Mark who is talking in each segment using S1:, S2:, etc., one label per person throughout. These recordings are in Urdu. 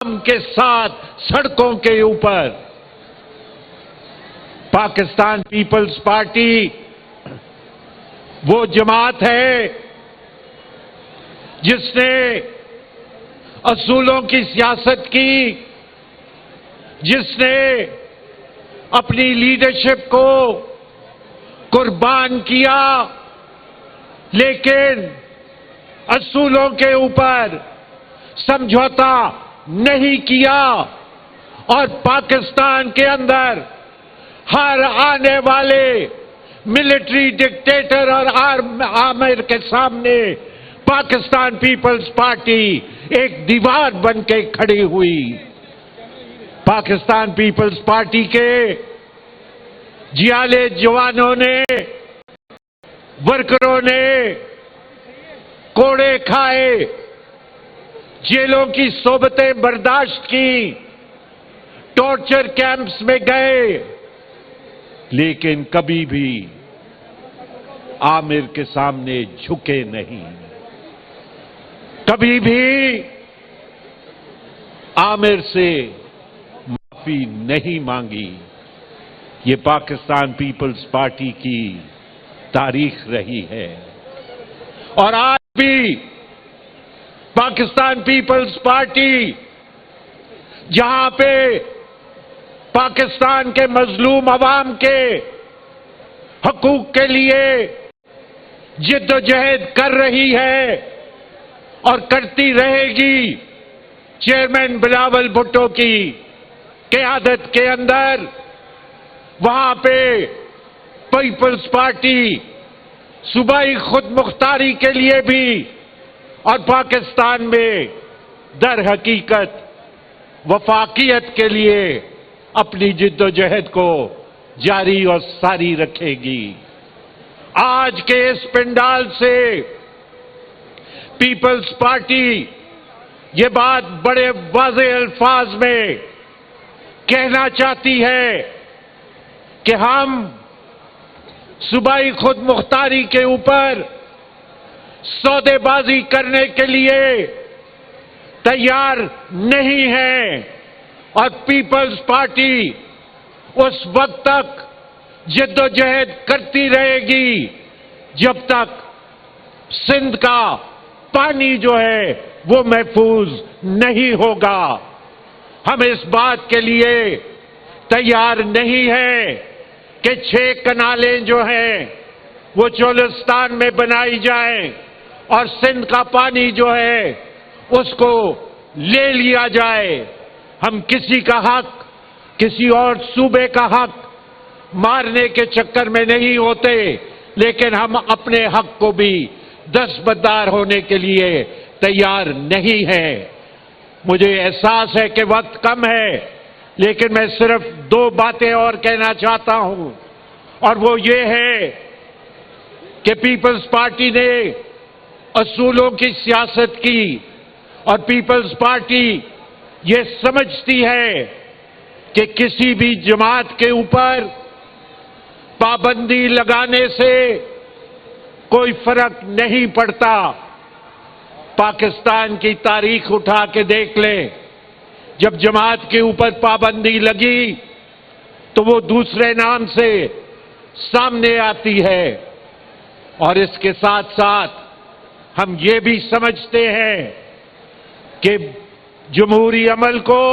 S1: کے ساتھ سڑکوں کے اوپر پاکستان پیپلز پارٹی وہ جماعت ہے جس نے اصولوں کی سیاست کی، جس نے اپنی لیڈرشپ کو قربان کیا، لیکن اصولوں کے اوپر سمجھوتا نہیں کیا، اور پاکستان کے اندر ہر آنے والے ملٹری ڈکٹیٹر اور آمر کے سامنے پاکستان پیپلز پارٹی ایک دیوار بن کے کھڑی ہوئی۔ پاکستان پیپلز پارٹی کے جیالے جوانوں نے، ورکروں نے کوڑے کھائے، جیلوں کی صحبتیں برداشت کی، ٹارچر کیمپس میں گئے، لیکن کبھی بھی آمر کے سامنے جھکے نہیں، کبھی بھی آمر سے معافی نہیں مانگی۔ یہ پاکستان پیپلز پارٹی کی تاریخ رہی ہے، اور آج بھی پاکستان پیپلز پارٹی جہاں پہ پاکستان کے مظلوم عوام کے حقوق کے لیے جد و جہد کر رہی ہے اور کرتی رہے گی، چیئرمین بلاول بھٹو کی قیادت کے اندر وہاں پہ پیپلز پارٹی صوبائی خود مختاری کے لیے بھی اور پاکستان میں در حقیقت وفاقیت کے لیے اپنی جد و جہد کو جاری اور ساری رکھے گی۔ آج کے اس پنڈال سے پیپلز پارٹی یہ بات بڑے واضح الفاظ میں کہنا چاہتی ہے کہ ہم صوبائی خود مختاری کے اوپر سودے بازی کرنے کے لیے تیار نہیں ہیں، اور پیپلز پارٹی اس وقت تک جد و جہد کرتی رہے گی جب تک سندھ کا پانی جو ہے وہ محفوظ نہیں ہوگا۔ ہم اس بات کے لیے تیار نہیں ہیں کہ 6 کنالیں جو ہیں وہ چولستان میں بنائی جائیں اور سندھ کا پانی جو ہے اس کو لے لیا جائے۔ ہم کسی کا حق، کسی اور صوبے کا حق مارنے کے چکر میں نہیں ہوتے، لیکن ہم اپنے حق کو بھی دستبردار ہونے کے لیے تیار نہیں ہیں۔ مجھے احساس ہے کہ وقت کم ہے، لیکن میں صرف 2 باتیں اور کہنا چاہتا ہوں، اور وہ یہ ہے کہ پیپلز پارٹی نے اصولوں کی سیاست کی، اور پیپلز پارٹی یہ سمجھتی ہے کہ کسی بھی جماعت کے اوپر پابندی لگانے سے کوئی فرق نہیں پڑتا۔ پاکستان کی تاریخ اٹھا کے دیکھ لیں، جب جماعت کے اوپر پابندی لگی تو وہ دوسرے نام سے سامنے آتی ہے، اور اس کے ساتھ ساتھ ہم یہ بھی سمجھتے ہیں کہ جمہوری عمل کو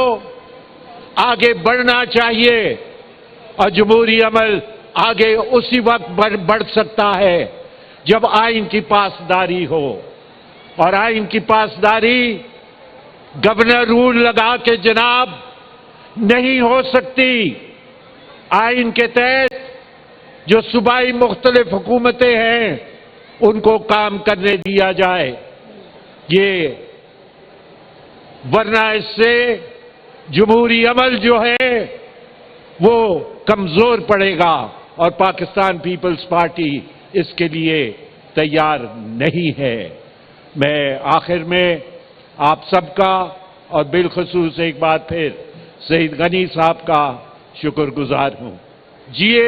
S1: آگے بڑھنا چاہیے، اور جمہوری عمل آگے اسی وقت بڑھ سکتا ہے جب آئین کی پاسداری ہو، اور آئین کی پاسداری گورنر رول لگا کے جناب نہیں ہو سکتی۔ آئین کے تحت جو صوبائی مختلف حکومتیں ہیں ان کو کام کرنے دیا جائے، یہ ورنہ اس سے جمہوری عمل جو ہے وہ کمزور پڑے گا، اور پاکستان پیپلز پارٹی اس کے لیے تیار نہیں ہے۔ میں آخر میں آپ سب کا اور بالخصوص ایک بار پھر سید غنی صاحب کا شکر گزار ہوں۔ جیے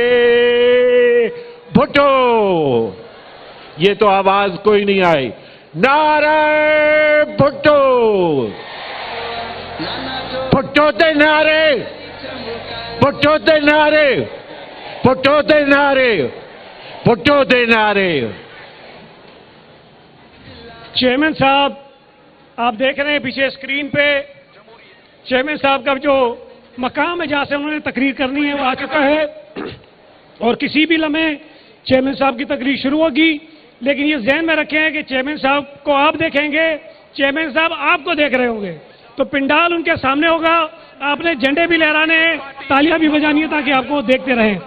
S1: بھٹو! یہ تو آواز کوئی نہیں آئی۔ نعرہ بھٹو! پٹھو دے نعرے، پٹھو دے نعرے، پٹھو دے نعرے، پٹھو دے نعرے۔
S2: چیئرمین صاحب آپ دیکھ رہے ہیں پیچھے اسکرین پہ چیئرمین صاحب کا جو مقام ہے جہاں سے انہوں نے تقریر کرنی ہے وہ آ چکا ہے، اور کسی بھی لمحے چیئرمین صاحب کی تقریر شروع ہوگی، لیکن یہ ذہن میں رکھیں کہ چیئرمین صاحب کو آپ دیکھیں گے، چیئرمین صاحب آپ کو دیکھ رہے ہوں گے، تو پنڈال ان کے سامنے ہوگا، آپ نے جھنڈے بھی لہرانے ہیں، تالیاں بھی بجانی ہیں تاکہ آپ کو دیکھتے رہیں۔